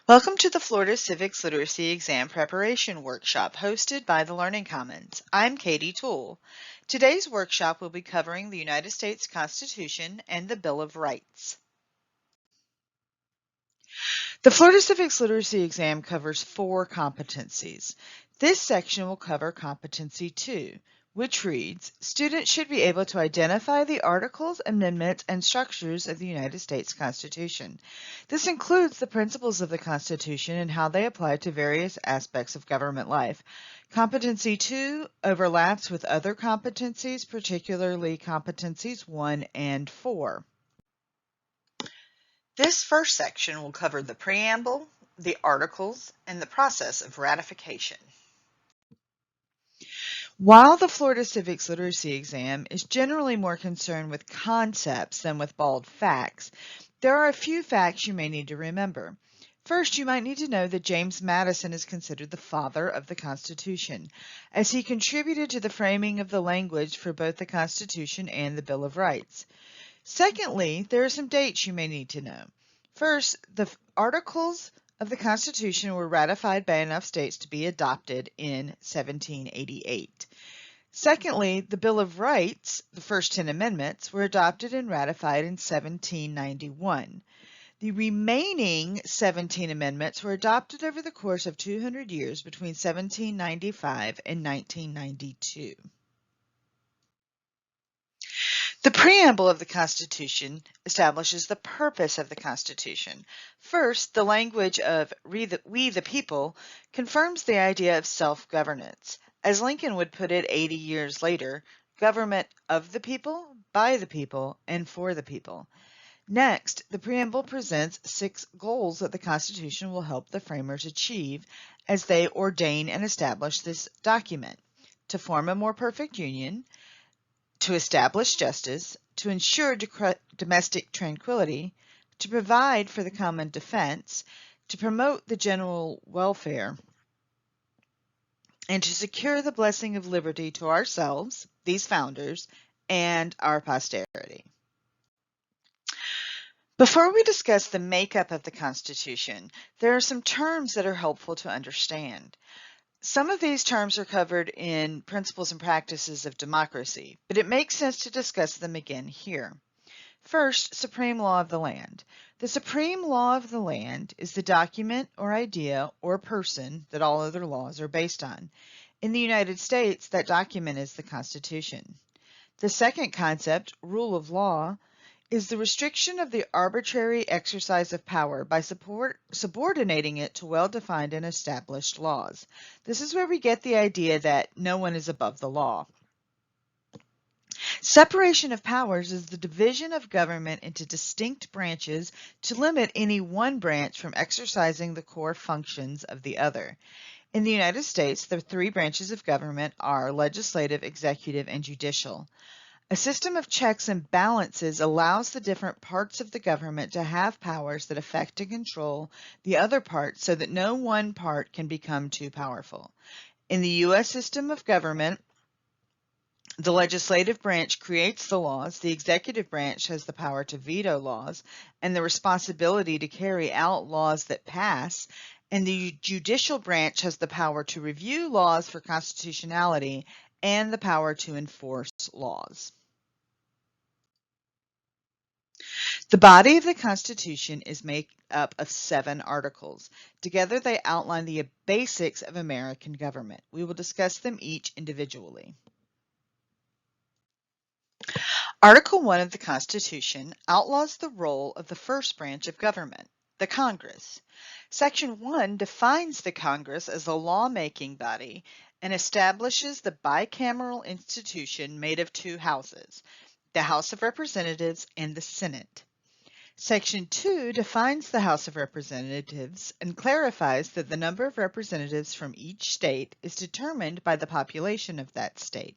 Welcome to the Florida Civics Literacy Exam Preparation Workshop hosted by the Learning Commons. I'm Katie Toole. Today's workshop will be covering the United States Constitution and the Bill of Rights. The Florida Civics Literacy Exam covers 4 competencies. This section will cover Competency 2, which reads, students should be able to identify the articles, amendments, and structures of the United States Constitution. This includes the principles of the Constitution and how they apply to various aspects of government life. Competency 2 overlaps with other competencies, particularly Competencies 1 and 4. This first section will cover the preamble, the articles, and the process of ratification. While the Florida Civics Literacy Exam is generally more concerned with concepts than with bald facts, there are a few facts you may need to remember. First, you might need to know that James Madison is considered the father of the Constitution, as he contributed to the framing of the language for both the Constitution and the Bill of Rights. Secondly, there are some dates you may need to know. First, the Articles of the Constitution were ratified by enough states to be adopted in 1788. Secondly, the Bill of Rights, the first 10 amendments, were adopted and ratified in 1791. The remaining 17 amendments were adopted over the course of 200 years between 1795 and 1992. The preamble of the Constitution establishes the purpose of the Constitution. First, the language of we the people confirms the idea of self-governance. As Lincoln would put it 80 years later, government of the people, by the people, and for the people. Next, the preamble presents 6 goals that the Constitution will help the framers achieve as they ordain and establish this document: to form a more perfect union, to establish justice, to ensure domestic tranquility, to provide for the common defense, to promote the general welfare, and to secure the blessing of liberty to ourselves, these founders, and our posterity. Before we discuss the makeup of the Constitution, there are some terms that are helpful to understand. Some of these terms are covered in Principles and Practices of Democracy, but it makes sense to discuss them again here. First, supreme law of the land. The supreme law of the land is the document or idea or person that all other laws are based on. In the United States, that document is the Constitution. The second concept, rule of law, is the restriction of the arbitrary exercise of power by subordinating it to well-defined and established laws. This is where we get the idea that no one is above the law. Separation of powers is the division of government into distinct branches to limit any one branch from exercising the core functions of the other. In the United States, the 3 branches of government are legislative, executive, and judicial. A system of checks and balances allows the different parts of the government to have powers that affect and control the other parts so that no one part can become too powerful. In the U.S. system of government, the legislative branch creates the laws, the executive branch has the power to veto laws and the responsibility to carry out laws that pass, and the judicial branch has the power to review laws for constitutionality and the power to enforce laws. The body of the Constitution is made up of 7 articles. Together they outline the basics of American government. We will discuss them each individually. Article 1 of the Constitution outlaws the role of the first branch of government, the Congress. Section 1 defines the Congress as a lawmaking body and establishes the bicameral institution made of 2 houses, the House of Representatives and the Senate. Section 2 defines the House of Representatives and clarifies that the number of representatives from each state is determined by the population of that state.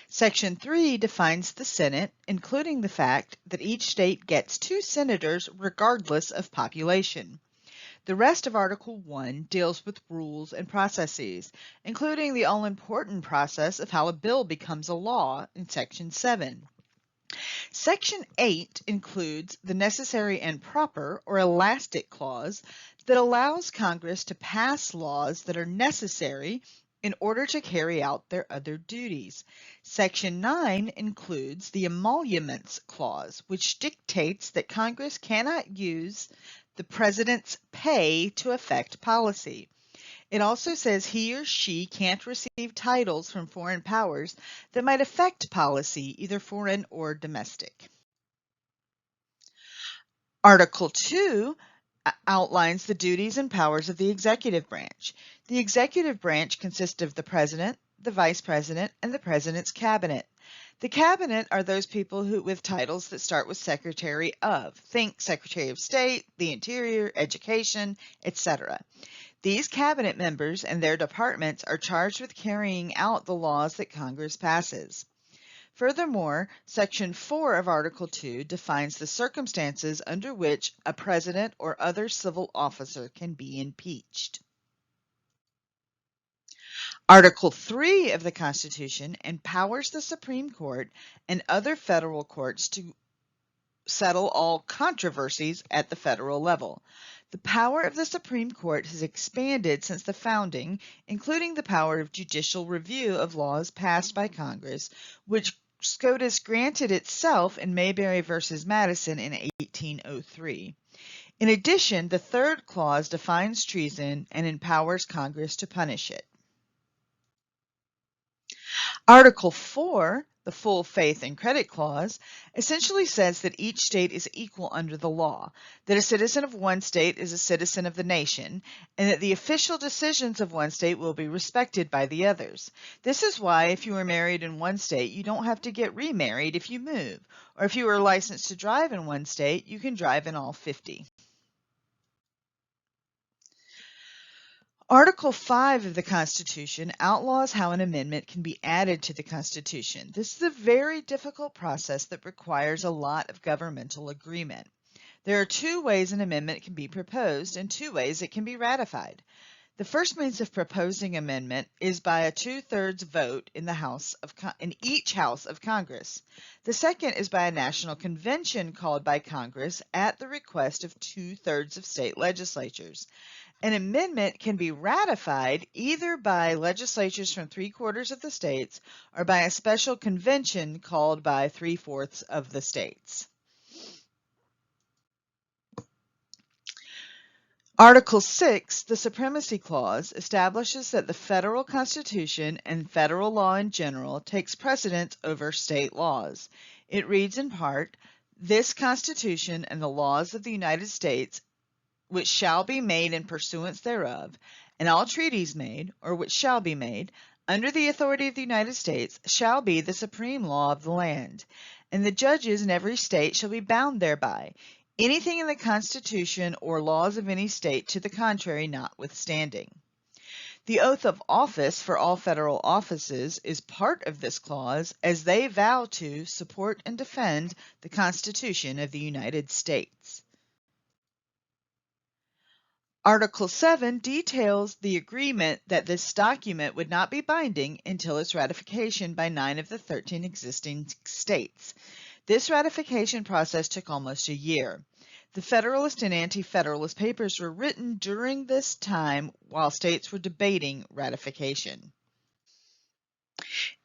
Section 3 defines the Senate, including the fact that each state gets 2 senators regardless of population. The rest of Article 1 deals with rules and processes, including the all-important process of how a bill becomes a law in Section 7. Section 8 includes the necessary and proper or elastic clause that allows Congress to pass laws that are necessary in order to carry out their other duties. Section 9 includes the emoluments clause, which dictates that Congress cannot use the president's pay to affect policy. It also says he or she can't receive titles from foreign powers that might affect policy, either foreign or domestic. Article 2 outlines the duties and powers of the executive branch. The executive branch consists of the president, the vice president, and the president's cabinet. The cabinet are those people with titles that start with Secretary of. Think Secretary of State, the Interior, Education, etc. These cabinet members and their departments are charged with carrying out the laws that Congress passes. Furthermore, Section 4 of Article 2 defines the circumstances under which a president or other civil officer can be impeached. Article 3 of the Constitution empowers the Supreme Court and other federal courts to settle all controversies at the federal level. The power of the Supreme Court has expanded since the founding, including the power of judicial review of laws passed by Congress, which SCOTUS granted itself in Mayberry v. Madison in 1803. In addition, the third clause defines treason and empowers Congress to punish it. Article 4, the full faith and credit clause, essentially says that each state is equal under the law, that a citizen of one state is a citizen of the nation, and that the official decisions of one state will be respected by the others. This is why if you are married in one state, you don't have to get remarried if you move, or if you are licensed to drive in one state, you can drive in all 50. Article 5 of the Constitution outlaws how an amendment can be added to the Constitution. This is a very difficult process that requires a lot of governmental agreement. There are two ways an amendment can be proposed and two ways it can be ratified. The first means of proposing amendment is by a 2/3 vote in each House of Congress. The second is by a national convention called by Congress at the request of 2/3 of state legislatures. An amendment can be ratified either by legislatures from 3/4 of the states or by a special convention called by 3/4 of the states. Article 6, the Supremacy Clause, establishes that the federal Constitution and federal law in general takes precedence over state laws. It reads in part, "This Constitution and the laws of the United States which shall be made in pursuance thereof, and all treaties made, or which shall be made, under the authority of the United States, shall be the supreme law of the land, and the judges in every state shall be bound thereby, anything in the Constitution or laws of any state to the contrary notwithstanding." The oath of office for all federal offices is part of this clause, as they vow to support and defend the Constitution of the United States. Article 7 details the agreement that this document would not be binding until its ratification by 9 of the 13 existing states. This ratification process took almost a year. The Federalist and Anti-Federalist papers were written during this time while states were debating ratification.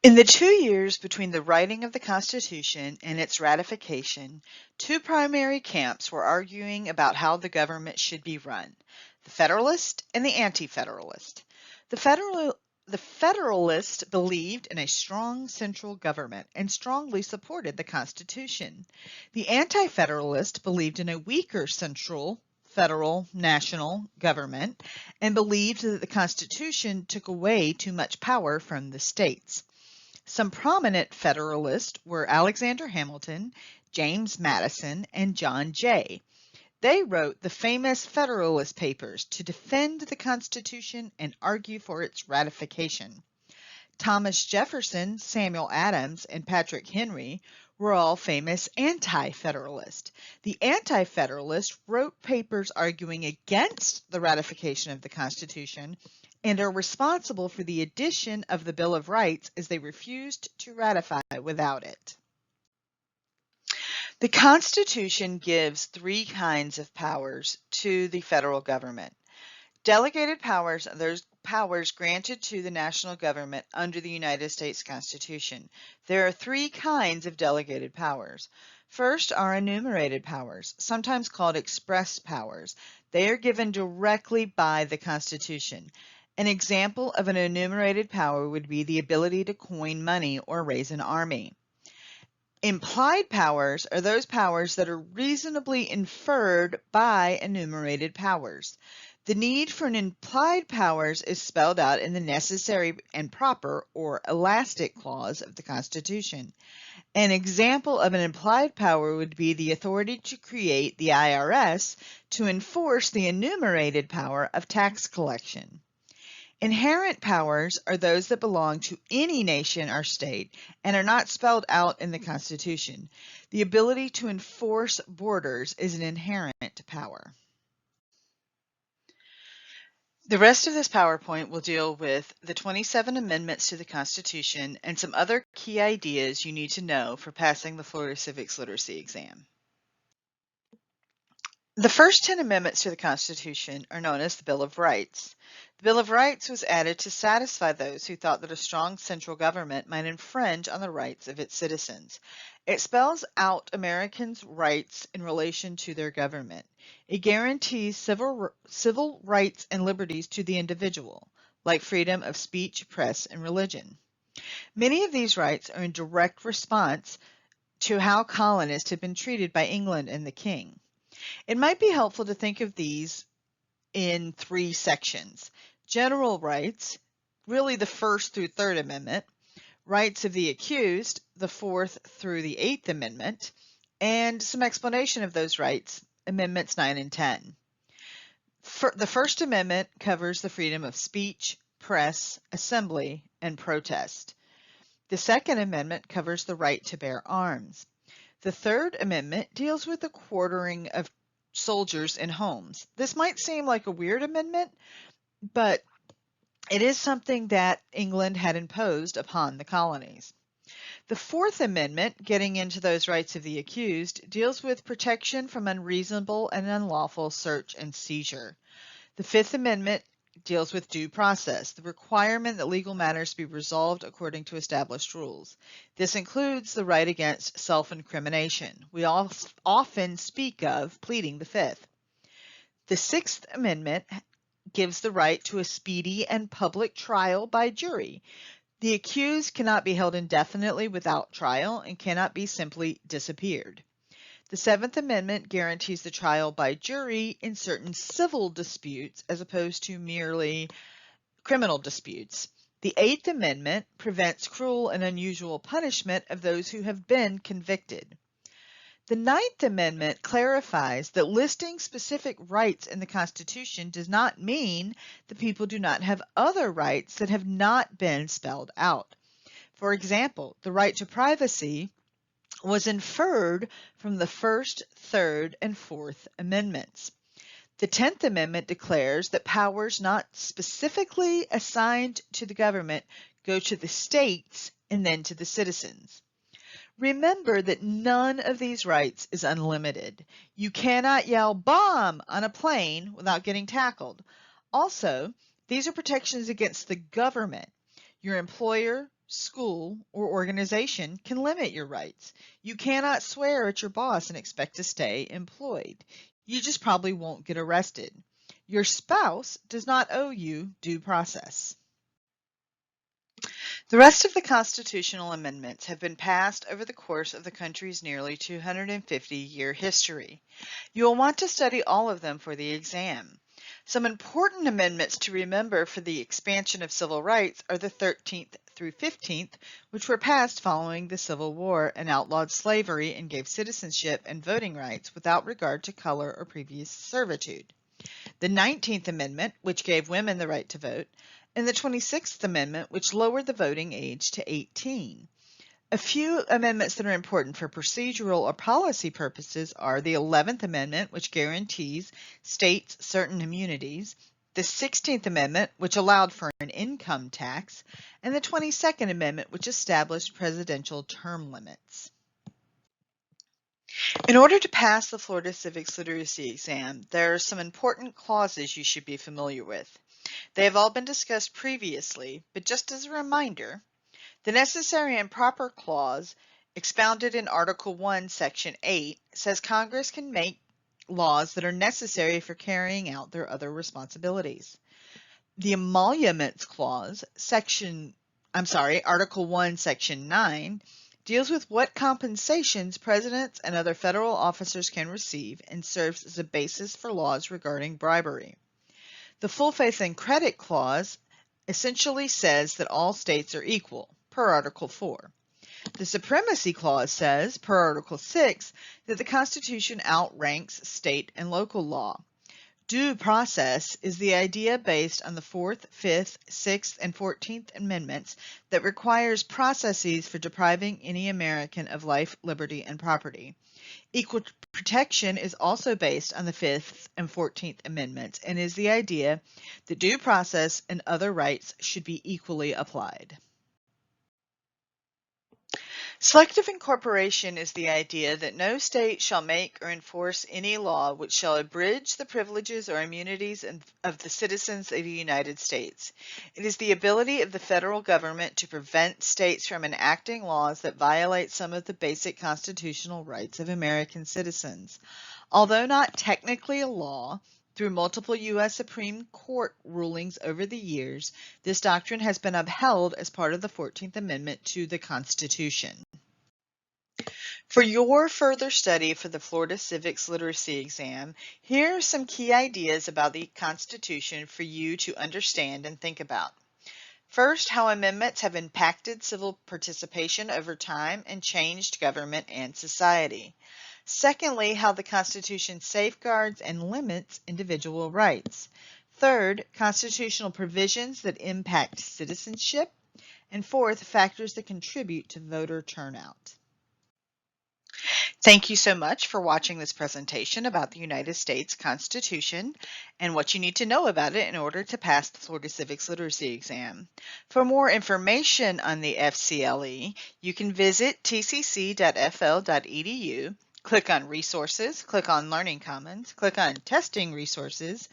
In the 2 years between the writing of the Constitution and its ratification, two primary camps were arguing about how the government should be run: the Federalist and the Anti-Federalist. The Federalist believed in a strong central government and strongly supported the Constitution. The Anti-Federalist believed in a weaker central, federal, national government and believed that the Constitution took away too much power from the states. Some prominent Federalists were Alexander Hamilton, James Madison, and John Jay. They wrote the famous Federalist Papers to defend the Constitution and argue for its ratification. Thomas Jefferson, Samuel Adams, and Patrick Henry were all famous anti-Federalists. The Anti-Federalists wrote papers arguing against the ratification of the Constitution and are responsible for the addition of the Bill of Rights, as they refused to ratify without it. The Constitution gives three kinds of powers to the federal government. Delegated powers are those powers granted to the national government under the United States Constitution. There are three kinds of delegated powers. First are enumerated powers, sometimes called express powers. They are given directly by the Constitution. An example of an enumerated power would be the ability to coin money or raise an army. Implied powers are those powers that are reasonably inferred by enumerated powers. The need for an implied powers is spelled out in the necessary and proper or elastic clause of the Constitution. An example of an implied power would be the authority to create the IRS to enforce the enumerated power of tax collection. Inherent powers are those that belong to any nation or state and are not spelled out in the Constitution. The ability to enforce borders is an inherent power. The rest of this PowerPoint will deal with the 27 amendments to the Constitution and some other key ideas you need to know for passing the Florida Civics Literacy exam. The first 10 amendments to the Constitution are known as the Bill of Rights. The Bill of Rights was added to satisfy those who thought that a strong central government might infringe on the rights of its citizens. It spells out Americans' rights in relation to their government. It guarantees civil rights and liberties to the individual, like freedom of speech, press, and religion. Many of these rights are in direct response to how colonists had been treated by England and the King. It might be helpful to think of these in three sections. General rights, really the First through Third Amendment, rights of the accused, the Fourth through the Eighth Amendment, and some explanation of those rights, Amendments 9 and 10. The First Amendment covers the freedom of speech, press, assembly, and protest. The Second Amendment covers the right to bear arms. The Third Amendment deals with the quartering of soldiers in homes. This might seem like a weird amendment, but it is something that England had imposed upon the colonies. The Fourth Amendment, getting into those rights of the accused, deals with protection from unreasonable and unlawful search and seizure. The Fifth Amendment deals with due process, the requirement that legal matters be resolved according to established rules. This includes the right against self-incrimination. We often speak of pleading the Fifth. The Sixth Amendment gives the right to a speedy and public trial by jury. The accused cannot be held indefinitely without trial and cannot be simply disappeared. The Seventh Amendment guarantees the trial by jury in certain civil disputes as opposed to merely criminal disputes. The Eighth Amendment prevents cruel and unusual punishment of those who have been convicted. The Ninth Amendment clarifies that listing specific rights in the Constitution does not mean that people do not have other rights that have not been spelled out. For example, the right to privacy was inferred from the First, Third, and Fourth Amendments. The 10th Amendment declares that powers not specifically assigned to the government go to the states and then to the citizens. Remember that none of these rights is unlimited. You cannot yell "bomb" on a plane without getting tackled. Also, these are protections against the government. Your employer, school, or organization can limit your rights. You cannot swear at your boss and expect to stay employed. You just probably won't get arrested. Your spouse does not owe you due process. The rest of the constitutional amendments have been passed over the course of the country's nearly 250-year history. You will want to study all of them for the exam. Some important amendments to remember for the expansion of civil rights are the 13th through 15th, which were passed following the Civil War and outlawed slavery and gave citizenship and voting rights without regard to color or previous servitude. The 19th Amendment, which gave women the right to vote, and the 26th Amendment, which lowered the voting age to 18. A few amendments that are important for procedural or policy purposes are the 11th Amendment, which guarantees states certain immunities, the 16th Amendment, which allowed for an income tax, and the 22nd Amendment, which established presidential term limits. In order to pass the Florida Civics Literacy exam, there are some important clauses you should be familiar with. They have all been discussed previously, but just as a reminder, the Necessary and Proper Clause, expounded in Article 1, Section 8, says Congress can make laws that are necessary for carrying out their other responsibilities. The Emoluments Clause, Article 1, Section 9, deals with what compensations presidents and other federal officers can receive and serves as a basis for laws regarding bribery. The Full Faith and Credit Clause essentially says that all states are equal, per Article 4. The Supremacy Clause says, per Article 6, that the Constitution outranks state and local law. Due process is the idea based on the 4th, 5th, 6th, and 14th Amendments that requires processes for depriving any American of life, liberty, and property. Equal protection is also based on the 5th and 14th Amendments and is the idea that due process and other rights should be equally applied. Selective incorporation is the idea that no state shall make or enforce any law which shall abridge the privileges or immunities of the citizens of the United States. It is the ability of the federal government to prevent states from enacting laws that violate some of the basic constitutional rights of American citizens. Although not technically a law, through multiple U.S. Supreme Court rulings over the years, this doctrine has been upheld as part of the 14th Amendment to the Constitution. For your further study for the Florida Civics Literacy exam, here are some key ideas about the Constitution for you to understand and think about. First, how amendments have impacted civil participation over time and changed government and society. Secondly, how the Constitution safeguards and limits individual rights. Third, constitutional provisions that impact citizenship. And fourth, factors that contribute to voter turnout. Thank you so much for watching this presentation about the United States Constitution and what you need to know about it in order to pass the Florida Civics Literacy exam. For more information on the FCLE, you can visit tcc.fl.edu. Click on Resources, click on Learning Commons, click on Testing Resources,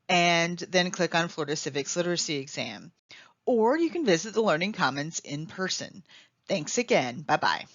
and then click on Florida Civics Literacy Exam. Or you can visit the Learning Commons in person. Thanks again. Bye-bye.